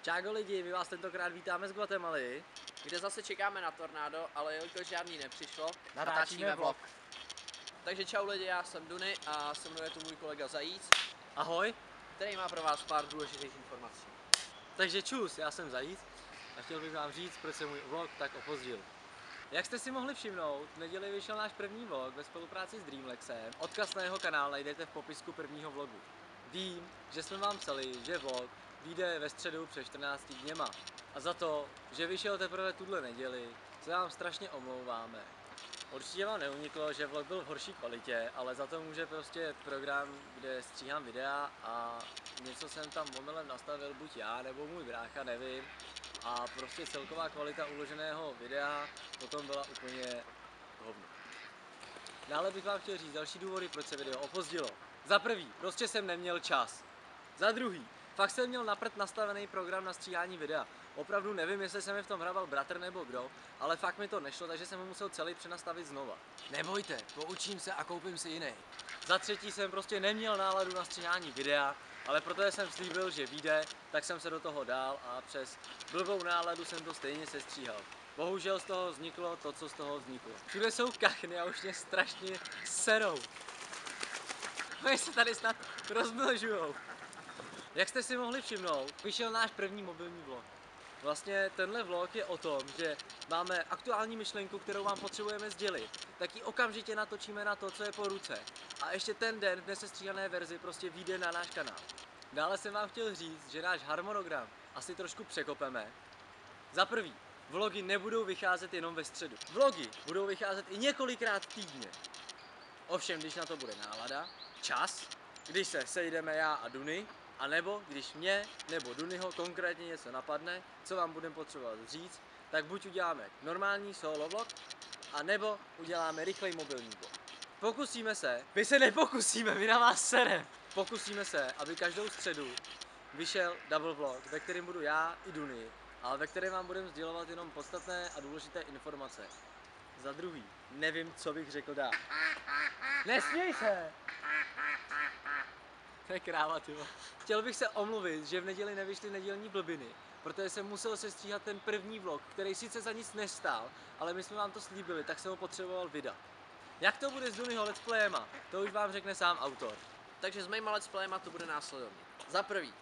Čágo lidi, my vás tentokrát vítáme z Guatemaly, kde zase čekáme na tornádo, ale jelikož žádný nepřišlo, natáčíme vlog. Takže čau lidi, já jsem Duny a se mnou je tu můj kolega Zajíc, Ahoj, který má pro vás pár důležitých informací. takže čus, já jsem Zajíc a chtěl bych vám říct, proč se můj vlog tak opozdil. Jak jste si mohli všimnout, v neděli vyšel náš první vlog ve spolupráci s Dreamlexem. Odkaz na jeho kanál najdete v popisku prvního vlogu. Vím, že jsme vám psali, že vlog vyjde ve středu před 14 dněma. A za to, že vyšel teprve tuhle neděli, se vám strašně omlouváme. Určitě vám neuniklo, že vlog byl v horší kvalitě, ale za to může prostě program, kde stříhám videa a něco jsem tam omylem nastavil, buď já nebo můj brácha, nevím. A prostě celková kvalita uloženého videa potom byla úplně hovno. Dále bych vám chtěl říct další důvody, proč se video opozdilo. Za prvý, prostě jsem neměl čas. Za druhý, fakt jsem měl na prd nastavený program na stříhání videa. Opravdu nevím, jestli se mi v tom hrával bratr nebo kdo, ale fakt mi to nešlo, takže jsem ho musel celý přenastavit znova. Nebojte, poučím se a koupím si jiný. Za třetí jsem prostě neměl náladu na stříhání videa, ale protože jsem slíbil, že vyjde, tak jsem se do toho dal a přes blbou náladu jsem to stejně sestříhal. Bohužel z toho vzniklo to, co z toho vzniklo. Všude jsou kachny a už mě strašně serou. Oni se tady snad rozmnožujou. Jak jste si mohli všimnout, vyšel náš první mobilní vlog. Vlastně tenhle vlog je o tom, že máme aktuální myšlenku, kterou vám potřebujeme sdělit, tak ji okamžitě natočíme na to, co je po ruce. A ještě ten den v nesestříhané verzi prostě vyjde na náš kanál. Dále jsem vám chtěl říct, že náš harmonogram asi trošku překopeme. Za prvý, vlogy nebudou vycházet jenom ve středu. Vlogy budou vycházet i několikrát týdně. Ovšem, když na to bude nálada, čas, když se sejdeme já a Duny, a nebo když mě nebo Dunyho konkrétně něco napadne, co vám budeme potřebovat říct, tak buď uděláme normální solo vlog, a nebo uděláme rychlej mobilní vlog. Pokusíme se, my se nepokusíme, my na vás serem. Pokusíme se, aby každou středu vyšel double vlog, ve kterém budu já i Duny, ale ve kterém vám budeme sdělovat jenom podstatné a důležité informace. Za druhý, nevím, co bych řekl dál. Nesměj se! To je kráva, tyvo. Chtěl bych se omluvit, že v neděli nevyšly nedělní blbiny, protože jsem musel sestříhat ten první vlog, který sice za nic nestál, ale my jsme vám to slíbili, tak jsem ho potřeboval vydat. Jak to bude s Dunyho let's playema, to už vám řekne sám autor. Takže s mýma let's playema to bude následovně. Za prvý,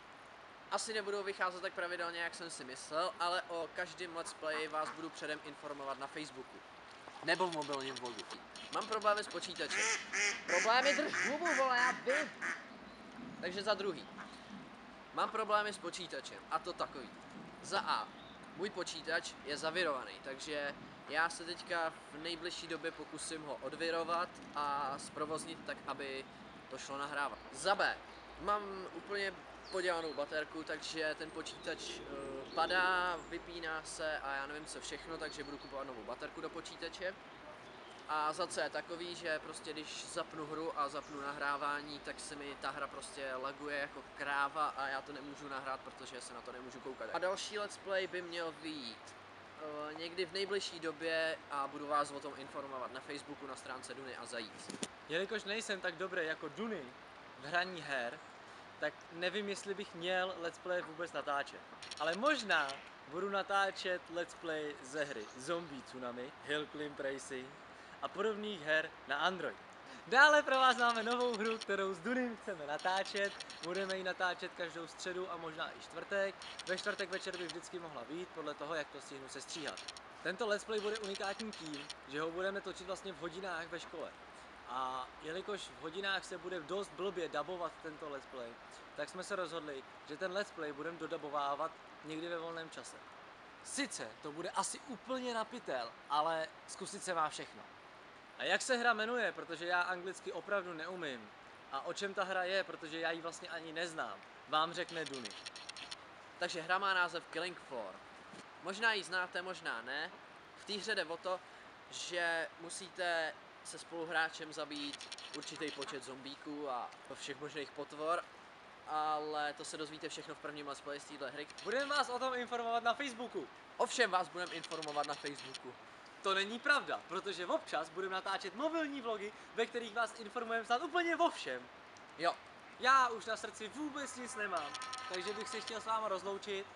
asi nebudou vycházet tak pravidelně, jak jsem si myslel, ale o každém let's play vás budu předem informovat na Facebooku. Nebo v mobilním vlogu. Mám problémy s počítačem. Problémy drž hubu, vole, já vím. Takže za druhý, mám problémy s počítačem, a to takový. Za A, můj počítač je zavirovaný, takže já se teďka v nejbližší době pokusím ho odvirovat a zprovoznit tak, aby to šlo nahrávat. Za B, mám úplně podělanou baterku, takže ten počítač padá, vypíná se a já nevím co všechno, takže budu kupovat novou baterku do počítače. A za C takový, že prostě když zapnu hru a zapnu nahrávání, tak se mi ta hra prostě laguje jako kráva a já to nemůžu nahrát, protože se na to nemůžu koukat. A další let's play by měl vyjít někdy v nejbližší době a budu vás o tom informovat na Facebooku na stránce Duny a Zajíc. Jelikož nejsem tak dobrý jako Duny v hraní her, tak nevím, jestli bych měl let's play vůbec natáčet. Ale možná budu natáčet let's play ze hry Zombie Tsunami, Hill Climb Racing a podobných her na Android. Dále pro vás máme novou hru, kterou s Dunym chceme natáčet. Budeme ji natáčet každou středu a možná i čtvrtek. Ve čtvrtek večer by vždycky mohla být, podle toho, jak to stihnu sestříhat. Tento let's play bude unikátní tím, že ho budeme točit vlastně v hodinách ve škole. A jelikož v hodinách se bude dost blbě dabovat tento let's play, tak jsme se rozhodli, že ten let's play budeme dodabovávat někdy ve volném čase. Sice to bude asi úplně na pytel, ale zkusit se má všechno. A jak se hra jmenuje, protože já anglicky opravdu neumím, a o čem ta hra je, protože já ji vlastně ani neznám, vám řekne Duny. Takže hra má název Killing Floor. Možná ji znáte, možná ne. V té hře jde o to, že musíte se spoluhráčem zabít určitý počet zombíků a všech možných potvor, ale to se dozvíte všechno v prvním let's play z téhle hry. Budeme vás o tom informovat na Facebooku. Ovšem vás budeme informovat na Facebooku. To není pravda, protože občas budeme natáčet mobilní vlogy, ve kterých vás informujeme snad úplně o všem. Jo. Já už na srdci vůbec nic nemám, takže bych se chtěl s váma rozloučit.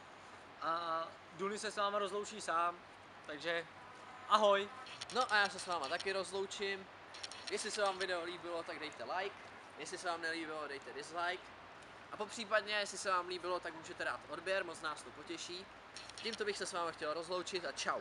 a Duny se s váma rozloučí sám, takže ahoj. No a já se s váma taky rozloučím. Jestli se vám video líbilo, tak dejte like. Jestli se vám nelíbilo, dejte dislike. A popřípadně, jestli se vám líbilo, tak můžete dát odběr, moc nás to potěší. Tímto bych se s vámi chtěl rozloučit a čau.